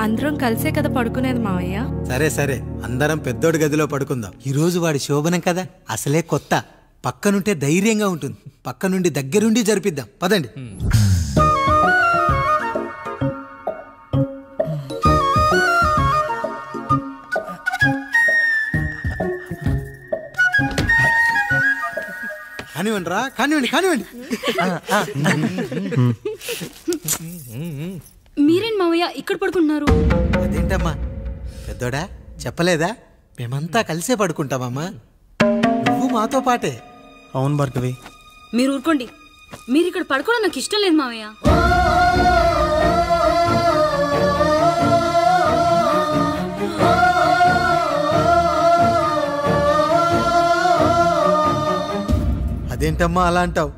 అందరం కలిసే కదా పడుకునేది మావయ్య. సరే సరే, అందరం పెద్దోడి గదిలో పడుకుందాం. ఈరోజు వాడి శోభనం కదా, అసలే కొత్త. పక్కనుంటే ధైర్యంగా ఉంటుంది. పక్క నుండి దగ్గరుండి జరిపిద్దాం. పదండి. కానివ్వండి రా, కానివ్వండి కానివ్వండి. మీరేంటి మావయ్య ఇక్కడ పడుకుంటున్నారు? అదేంటమ్మా పెద్దోడా, చెప్పలేదా? మేమంతా కలిసే పడుకుంటామమ్మా. నువ్వు మాతో పాటే. అవును భార్గవి. మీరు ఊరుకోండి. మీరు ఇక్కడ పడుకోవడం నాకు ఇష్టం లేదు మావయ్య. అదేంటమ్మా అలా అంటావు?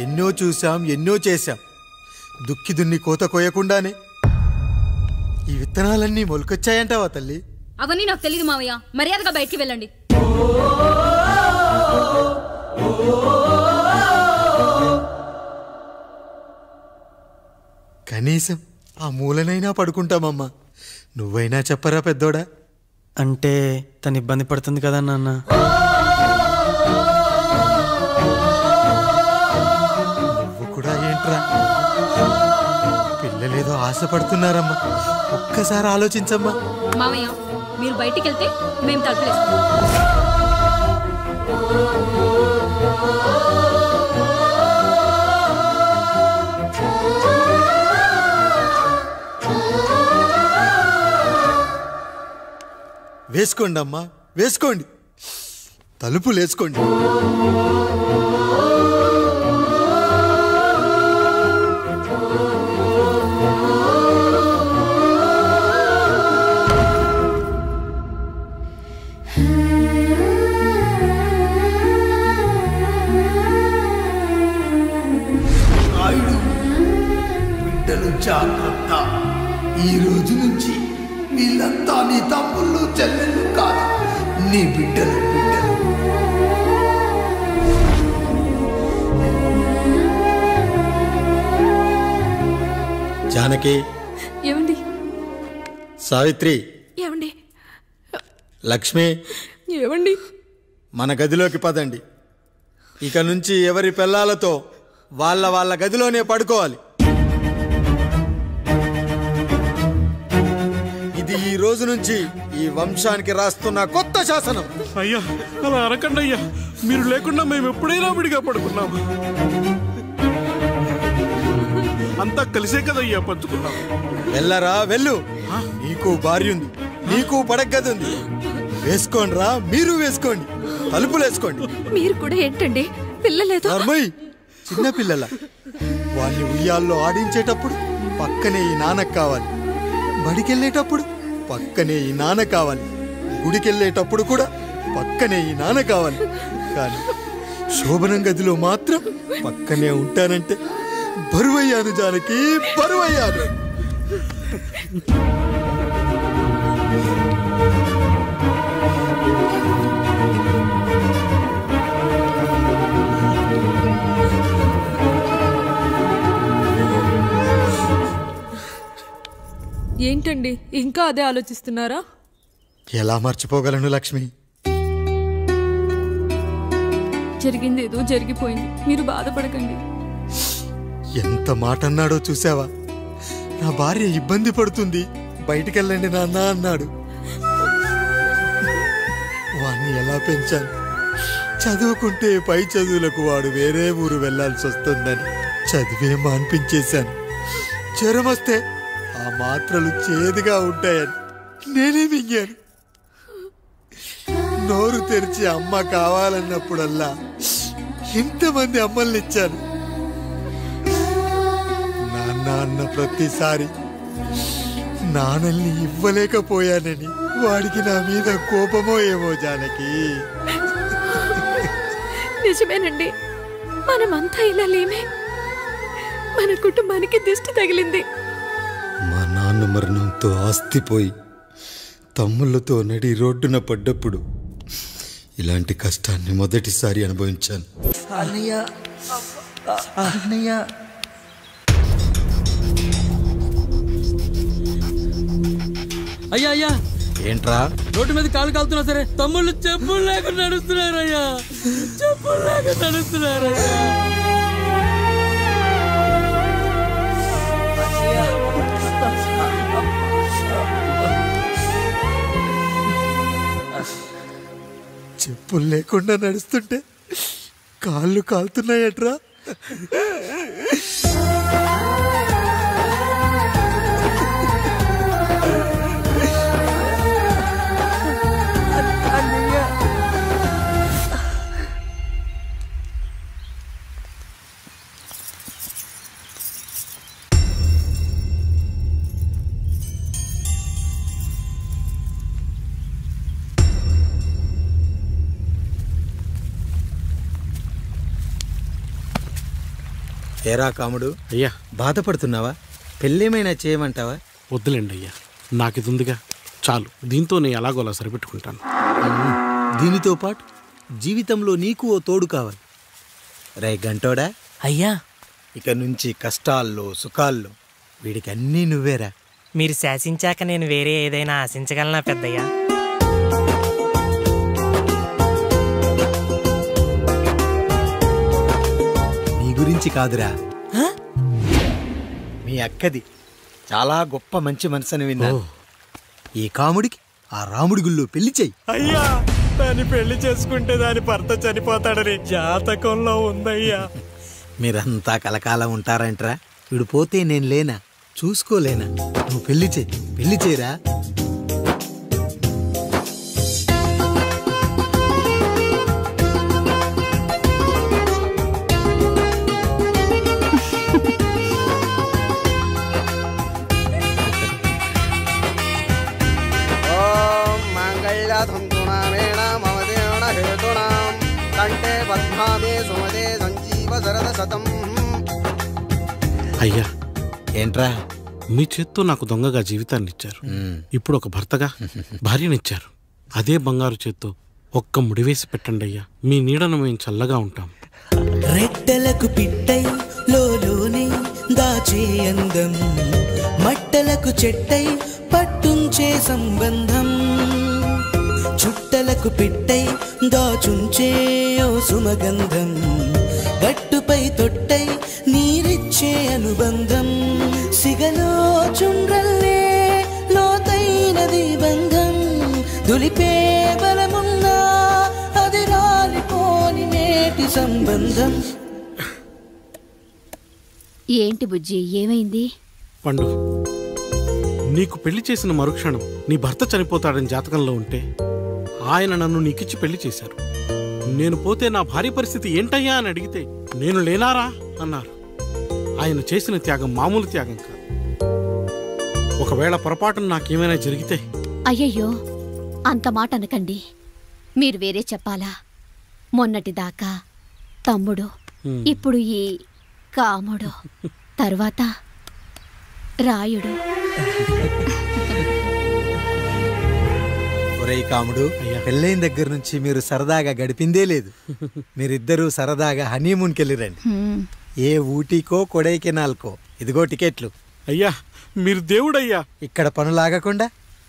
ఎన్నో చూసాం, ఎన్నో చేశాం. దుక్కి దున్ని కోత కోయకుండానే ఈ విత్తనాలన్నీ మొలకొచ్చాయంటావా తల్లి? అవన్నీ నాకు తెలియదు మావయ్య. మర్యాదగా బయటికి వెళ్ళండి. కనీసం ఆ మూలనైనా పడుకుంటామమ్మా. నువ్వైనా చెప్పరా పెద్దోడా? అంటే తను ఇబ్బంది పడుతుంది కదా నాన్న. నువ్వు కూడా ఏంట్రా, పిల్లలేదో ఆశపడుతున్నారమ్మా. ఒక్కసారి ఆలోచించమ్మా. మావయ్య మీరు బయటికి వెళ్తే మేము తలుపులేస్తాం. వేసుకోండి అమ్మా, వేసుకోండి. తలుపులు వేసుకోండి. బిడ్డలు జాగ్రత్త. ఈ రోజు నుంచి వీళ్ళంతా నీ తమ్ముళ్ళు చెల్లెళ్ళు కాదు, నీ బిడ్డలు. జానకి, ఏమండి? సావిత్రి, ఏమండి? లక్ష్మి, ఏమండి? మన గదిలోకి పదండి. ఇక నుంచి ఎవరి పిల్లలతో వాళ్ళ గదిలోనే పడుకోవాలి. ఇది ఈ రోజు నుంచి ఈ వంశానికి రాస్తున్న కొత్త శాసనం. అయ్యా అలా అనకండి అయ్యా. మీరు లేకుండా మేము ఎప్పుడైనా విడిగా పడుకున్నాం. అంతా కలిసే కదయ్యా పంచుకున్నాం. వెళ్ళరా వెళ్ళు. నీకు భార్య ఉంది, నీకు పడగది ఉంది. వేసుకోండి రా, మీరు వేసుకోండి. తలుపులు వేసుకోండి. మీరు కూడా ఏంటండి పిల్లలేదో? చిన్న పిల్లల వాళ్ళని ఉయ్యాల్లో ఆడించేటప్పుడు పక్కనే ఈ నాన్నకు కావాలి. బడికెళ్ళేటప్పుడు పక్కనే ఈ నాన్న కావాలి. గుడికెళ్ళేటప్పుడు కూడా పక్కనే ఈ నాన్న కావాలి. కానీ శోభనం గదిలో మాత్రం పక్కనే ఉంటానంటే బరువయ్యాను జానకి, బరువయ్యాను. ఏంటండి ఇంకా అదే ఆలోచిస్తున్నారా? ఎలా మర్చిపోగలను లక్ష్మి? జరిగింది ఏదో జరిగిపోయింది, మీరు బాధపడకండి. ఎంత మాట అన్నాడో చూసావా? నా భార్య ఇబ్బంది పడుతుంది, బయటికెళ్ళండి నాన్న అన్నాడు. వాణ్ణి ఎలా పెంచాను? చదువుకుంటే పై చదువులకు వాడు వేరే ఊరు వెళ్లాల్సి వస్తుందని చదివే మాన్పించేశాను. జ్వరం వస్తే ఆ మాత్రలు చేదుగా ఉంటాయని నేనే మింగాను. నోరు తెరిచి అమ్మ కావాలన్నప్పుడల్లా ఎంతమంది అమ్మల్ని ఇచ్చాను. నాన్న అన్న ప్రతిసారి నాన్నల్ని ఇవ్వలేకపోయానని వాడికి నా మీద కోపమో ఏమో జానకి. నిజమేనండి, మనమంతా ఇలా లేమే. మన కుటుంబానికి దిష్టి తగిలింది. మా నాన్న మరణంతో ఆస్తిపోయి తమ్ముళ్ళతో నడి రోడ్డున పడ్డప్పుడు ఇలాంటి కష్టాన్ని మొదటిసారి అనుభవించాను. అన్నయ్య, అన్నయ్య, అయ్యా అయ్యా ఏంట్రా? రోడ్డు మీద కాలు కాలుతున్నా సరే తమ్ముళ్ళు చెప్పులు లేకుండా నడుస్తున్నారయ్యా, చెప్పులు లేకుండా నడుస్తున్నారయ్యా. చెప్పులు లేకుండా నడుస్తుంటే కాళ్ళు కాలుతున్నాయట్రా. ఏరా కాముడు, అయ్యా బాధపడుతున్నావా? పెళ్ళేమైనా చేయమంటావా? వద్దులేండి అయ్యా, నాకు ఇది ఉందిగా చాలు, దీంతో నేను ఎలాగోలా సరిపెట్టుకుంటాను. దీనితో పాటు జీవితంలో నీకు ఓ తోడు కావాలి. రే గంటోడా, అయ్యా ఇక నుంచి కష్టాల్లో సుఖాల్లో వీడికి అన్నీ నువ్వేరా. మీరు శాసించాక నేను వేరే ఏదైనా ఆశించగలనా పెద్దయ్యా? నీ గురించి కాదురా, మీ అక్కది చాలా గొప్ప మంచి మనసుని విన్నాను. ఈ కాముడికి ఆ రాముడి గుళ్ళో పెళ్లి చెయ్యి. అయ్యా దాన్ని పెళ్లి చేసుకుంటే దాని భర్త చనిపోతాడని జాతకంలో ఉందయ్యా. మీరంతా కలకాలం ఉంటారంట్రా. వీడు పోతే నేను లేనా, చూసుకోలేనా? నువ్వు పెళ్లి చెయ్యి, పెళ్లి చేయరా. అయ్యా ఏంట్రా? మీ చేత్తో నాకు దొంగగా జీవితాన్ని ఇచ్చారు, ఇప్పుడు ఒక భర్తగా భార్యనిచ్చారు. అదే బంగారు చేత్తో ఒక్క ముడివేసి పెట్టండి అయ్యా, మీ నీడను మేము చల్లగా ఉంటాం. రెట్టలకు పిట్టై లోలోనే దాచే అందం, మట్టలకు చెట్టై పట్టుంచే సంబంధం, చుట్టలకు పిట్టై దాచుంచే ఓ సుమగంధం, గట్టుపై తొట్టై నీరిచ్చే అనుబంధం, సిగలో చుండ్రల్లే లోతైనది బంధం, దులిపే బలమున్నా అది రాలిపోని నేటి సంబంధం. ఏంటి బుజ్జి, ఏమైంది? పండు, నీకు పెళ్లి చేసిన మరుక్షణం నీ భర్త చనిపోతాడని జాతకంలో ఉంటే ఆయన నన్ను నీకిచ్చి పెళ్లి చేశారు. నేను పోతే నా భార్య పరిస్థితి ఏంటయ్యా అని అడిగితే నేను లేనారా అన్నారు. ఆయన చేసిన త్యాగం మామూలు త్యాగం కాదు. ఒకవేళ పొరపాటున నాకేమైనా జరిగితే? అయ్యయ్యో, అంత మాట అనకండి. మీరు వేరే చెప్పాలా? మొన్నటిదాకా తమ్ముడు, ఇప్పుడు ఈ కాముడు, తర్వాత రాయుడు. ఒరేయ్ కాముడు, పెళ్ళైన దగ్గర నుంచి మీరు సరదాగా గడిపిందే లేదు. మీరిద్దరూ సరదాగా హనీమూన్కి వెళ్ళిరండి. ఏ ఊటీకో కొడైకెనాల్కో. ఇదిగో టికెట్లు. అయ్యా మీరు దేవుడయ్యా. ఇక్కడ పనులాగకుండా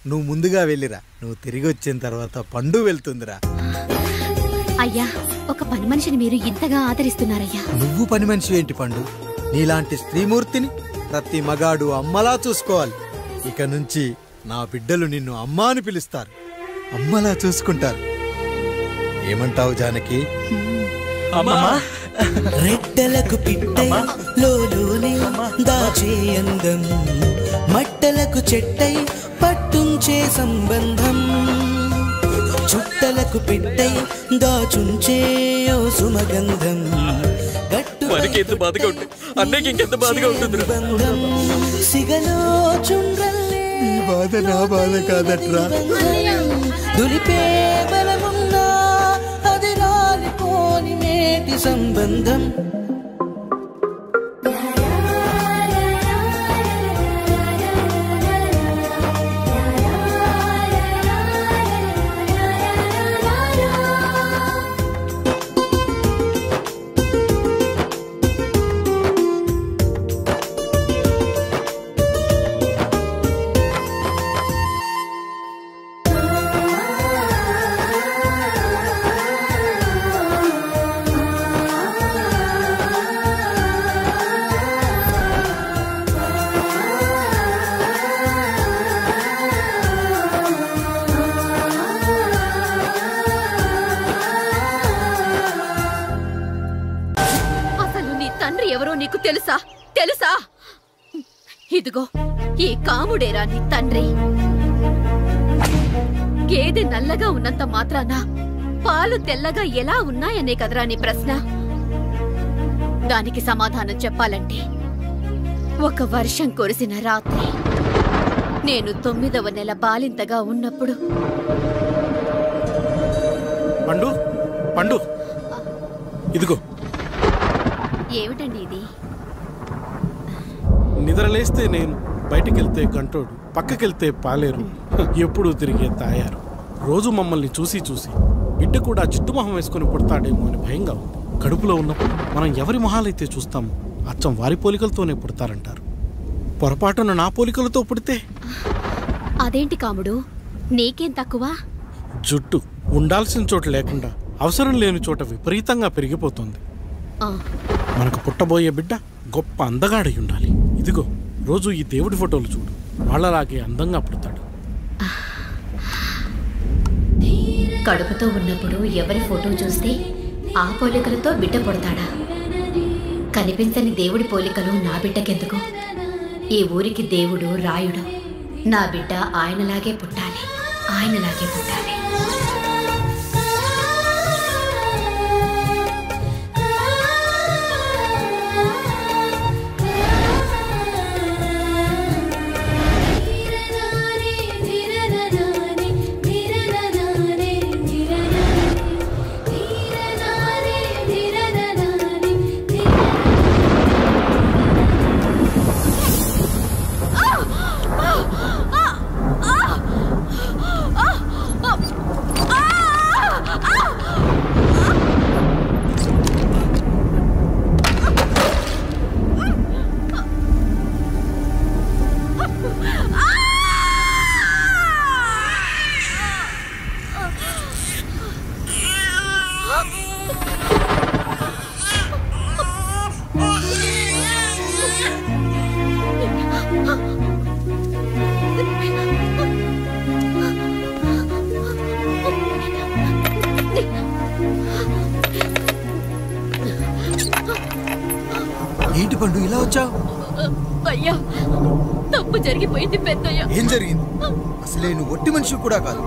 నువ్వు ముందుగా వెళ్ళిరా. నువ్వు తిరిగి వచ్చిన తర్వాత పండు వెళ్తుందిరా. అయ్యా, ఒక పని మనిషిని మీరు ఇంతగా ఆదరిస్తున్నారయ్యా. నువ్వు పని మనిషి ఏంటి పండు? నీలాంటి స్త్రీమూర్తిని ప్రతి మగాడు అమ్మలా చూసుకోవాలి. ఇక నుంచి నా బిడ్డలు నిన్ను అమ్మా అని పిలుస్తారు, అమ్మలా చూసుకుంటారు. ఏమంటావు జానకి? రెట్టలకు పిట్టై లోలోనే దాచే అందం, మట్టలకు చెట్టై పట్టుంచే సంబంధం, చుట్టలకు పిట్టై దాచుంచే ఓ సుమగంధం, ఎంత బాధగా ఉంటుంది అన్నకి ఇంకెంత బాధగా ఉంటుంది. సిగలో చుండ్రల్లే ఈ బాధ నా బాధ కాదట్రా. దులిపే బలమున్నా అది రాలిపోని నేటి సంబంధం. తెలుసా తెలుసా? ఇదిగో ఈ కాముడేరా నీ తండ్రి. గేదె నల్లగా ఉన్నంత మాత్రాన పాలు తెల్లగా ఎలా ఉన్నాయనే కదరా నీ ప్రశ్న. దానికి సమాధానం చెప్పాలంటే ఒక వర్షం కురిసిన రాత్రి నేను 9వ నెల బాలింతగా ఉన్నప్పుడు. పండు పండు ఇదిగో. ఏమిటండి ఇది? నిద్రలేస్తే నేను, బయటికెళ్తే కంటోడు, పక్కకెళ్తే పాలేరు, ఎప్పుడూ తిరిగే తాయారు. రోజు మమ్మల్ని చూసి చూసి బిడ్డ కూడా జిడ్డు మొహం వేసుకుని పుడతాడేమో అని భయంగా ఉంది. కడుపులో ఉన్నప్పుడు మనం ఎవరి మొహాలైతే చూస్తామో అచ్చం వారి పోలికలతోనే పుడతారంటారు. పొరపాటున నా పోలికలతో పుడితే? అదేంటి కాముడు, నీకేం తక్కువ? జుట్టు ఉండాల్సిన చోట లేకుండా అవసరం లేని చోట విపరీతంగా పెరిగిపోతుంది. మనకు పుట్టబోయే బిడ్డ గొప్ప అందగాడై ఉండాలి. ఇదిగో రోజు ఈ దేవుడి ఫోటోలు చూడు, వాళ్ళలాగే అందంగా పుడతాడు. కడుపుతో ఉన్నప్పుడు ఎవరి ఫోటో చూస్తే ఆ పోలికలతో బిడ్డ పుడతాడా? కనిపించని దేవుడి పోలికలు నా బిడ్డకెందుకు? ఈ ఊరికి దేవుడు రాయుడు. నా బిడ్డ ఆయనలాగే పుట్టాలి, ఆయనలాగే పుట్టాలి. ఏంటి పండు ఇలా వచ్చావు? అయ్యా, తప్పు జరిగిపోయింది పెద్దయ్యా. ఏం జరిగింది? అసలే నువ్వు ఒట్టి మనిషి కూడా కాదు.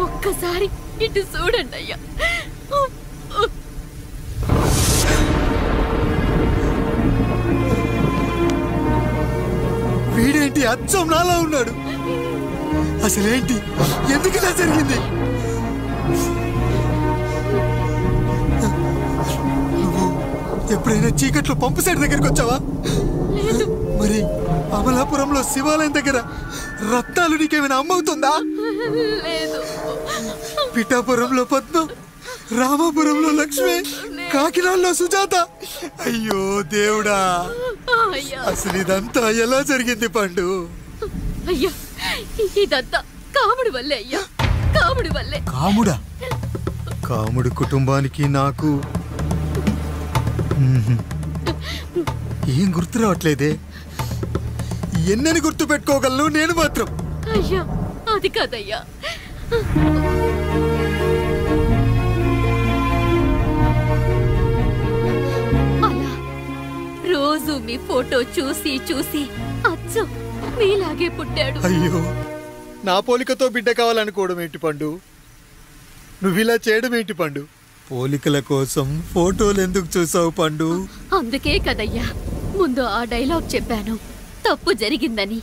ఒక్కసారి ఇటు చూడండి అయ్యా. వీడేంటి అచ్చం నాలా ఉన్నాడు? అసలేంటి, ఎందుకు ఇలా జరిగింది? నువ్వు ఎప్పుడైనా చీకట్లో పంపు సైడ్ దగ్గరికి వచ్చావా? మరి అమలాపురంలో శివాలయం దగ్గర రత్నాలు నీకేమైనా అమ్మవుతుందా? పిఠాపురంలో పద్మ, రామాపురంలో లక్ష్మి, కాకినాడలో సుజాత. అయ్యో దేవుడా, అసలు ఇదంతా ఎలా జరిగింది పండు? అయ్యా, ఇదంతా కాముడి వల్లే అయ్యా, కాముడి వల్లే. కాముడా? కాముడి కుటుంబానికి నాకు ఏం గుర్తు రావట్లేదే. ఎన్నని గుర్తు పెట్టుకోగలను నేను మాత్రం? అయ్యా, అది కాదయ్యా. అలా రోజు మీ ఫోటో చూసి చూసి అచ్చం మీలాగే పుట్టాడు. అయ్యో, నా పోలికతో బిడ్డ కావాలనుకోవడం ఏంటి పండు? నువ్విలా చేయడం ఏంటి పండు? పోలికల కోసం ఫోటోలు ఎందుకు చూసావు పండు? అందుకే కదయ్యా ముందు ఆ డైలాగ్ చెప్పాను, తప్పు జరిగిందని.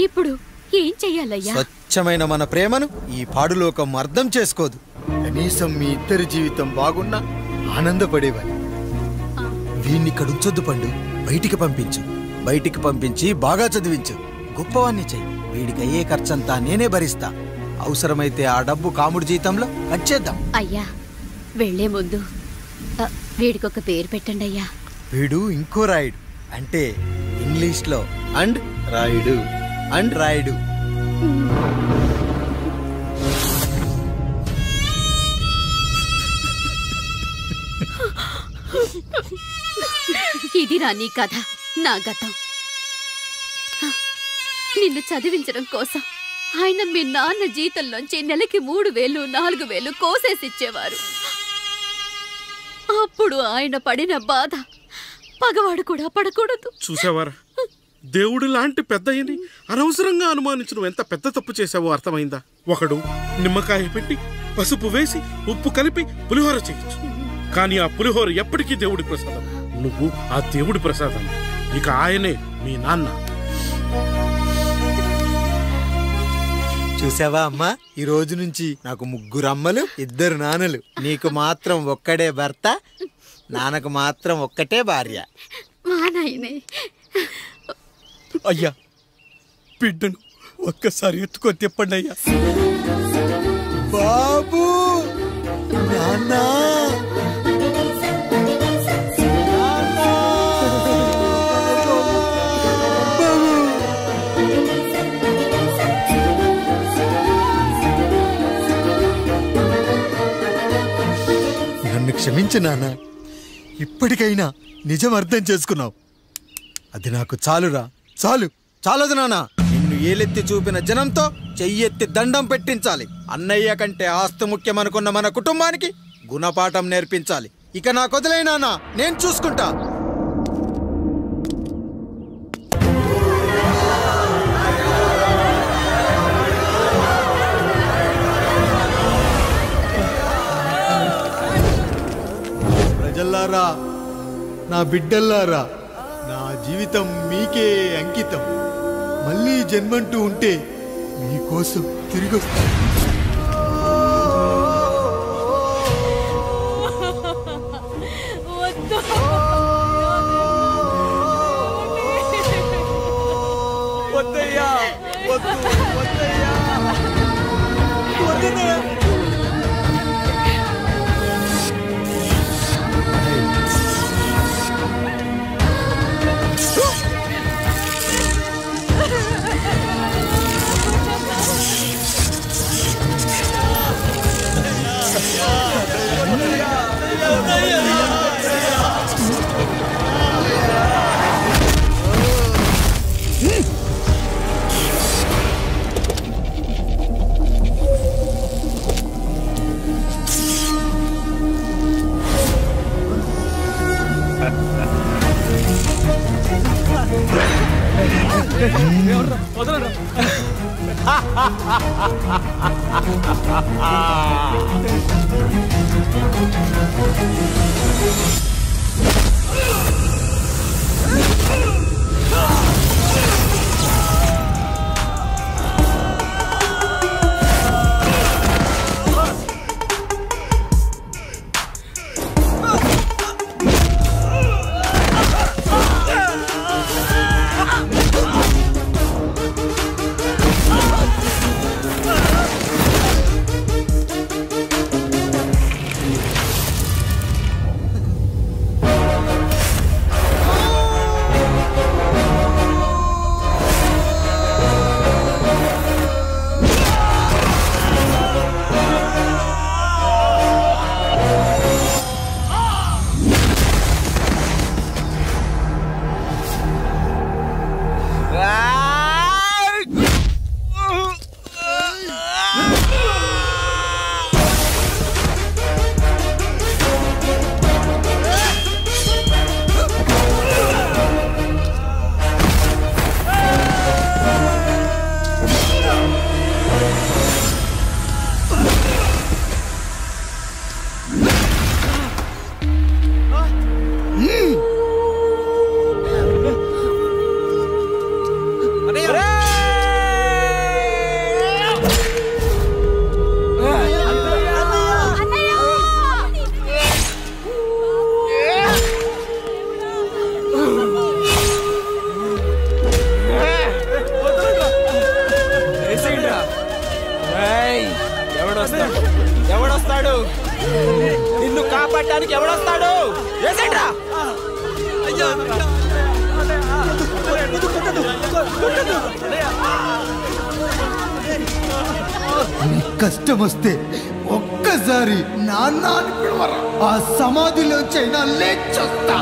ఇప్పుడు ఏం చెయ్యాలయ్యా? స్వచ్ఛమైన మన ప్రేమను ఈ పాడులోకం అర్థం చేసుకోదు. కనీసం మీ ఇద్దరి జీవితం బాగున్నా ఆనందపడేవాడి. వీణ్ణి ఇక్కడ ఉంచొద్దు పండు, బయటికి పంపించు. బయటికి పంపించి బాగా చదివించు, గొప్పవాణ్ణి చెయ్యి. వీడికి అయ్యే ఖర్చంతా నేనే భరిస్తా. అవసరమైతే ఆ డబ్బు కాముడి జీతంలో కట్ చేద్దాం. అయ్యా, వెళ్లే ముందు వీడికొక పేరు పెట్టండి అయ్యా. వీడు ఇంకో రాయుడు, అంటే ఇంగ్లీష్లో అండ్ రాయుడు, అండ్ రాయుడు. ఇది రా నీ కథ, నా గతం. నిన్ను చదివించడం కోసం ఆయన మీ నాన్న జీతంలోంచి నెలకి 3,000, 4,000 కోసేసిచ్చేవారు. అప్పుడు ఆయన పడిన బాధ పగవాడు కూడా పడకూడదు. చూసావారా, దేవుడు లాంటి పెద్దయ్యని అనవసరంగా అనుమానించడం ఎంత పెద్ద తప్పు చేసావో అర్థమైందా? ఒకడు నిమ్మకాయ పెట్టి పసుపు వేసి ఉప్పు కలిపి పులిహోర చేయొచ్చు, కానీ ఆ పులిహోర ఎప్పటికీ దేవుడి ప్రసాదం. నువ్వు ఆ దేవుడి ప్రసాదం. ఇక ఆయనే మీ నాన్న. చూసావా అమ్మా, ఈ రోజు నుంచి నాకు 3 అమ్మలు 2 నాన్నలు. నీకు మాత్రం ఒక్కడే భర్త, నాన్నకు మాత్రం ఒక్కటే భార్య. మా నాయనే. అయ్యా, బిడ్డను ఒక్కసారి ఎత్తుకొని తిప్పండి అయ్యా. బాబు, నాన్న, నన్ను క్షమించు నాన్న. ఇప్పటికైనా నిజం అర్థం చేసుకున్నావు. అది నాకు చాలురా, చాలు. చాలదు నాన్న, నిన్ను ఏలెత్తి చూపిన జనంతో చెయ్యెత్తి దండం పెట్టించాలి. అన్నయ్య కంటే ఆస్తి ముఖ్యమనుకున్న మన కుటుంబానికి గుణపాఠం నేర్పించాలి. ఇక నాకు వదిలేయ్ నాన్న, నేను చూసుకుంటా. ప్రజల్లారా, నా బిడ్డల్లారా, నా జీవితం మీకే అంకితం. మళ్ళీ జన్మంటూ ఉంటే మీకోసం తిరిగి వస్తాను. వద్దయ్యా, వద్దు, వద్దయ్యా, వద్దయ్యా. ఎవడొస్తాడు? నిన్ను కాపాడడానికి ఎవడొస్తాడు? ఏసేట్రా? కష్టం వస్తే ఒక్కసారి నాన్న అని పిలవరా, ఆ సమాధిలోంచైనా లేచొస్తా.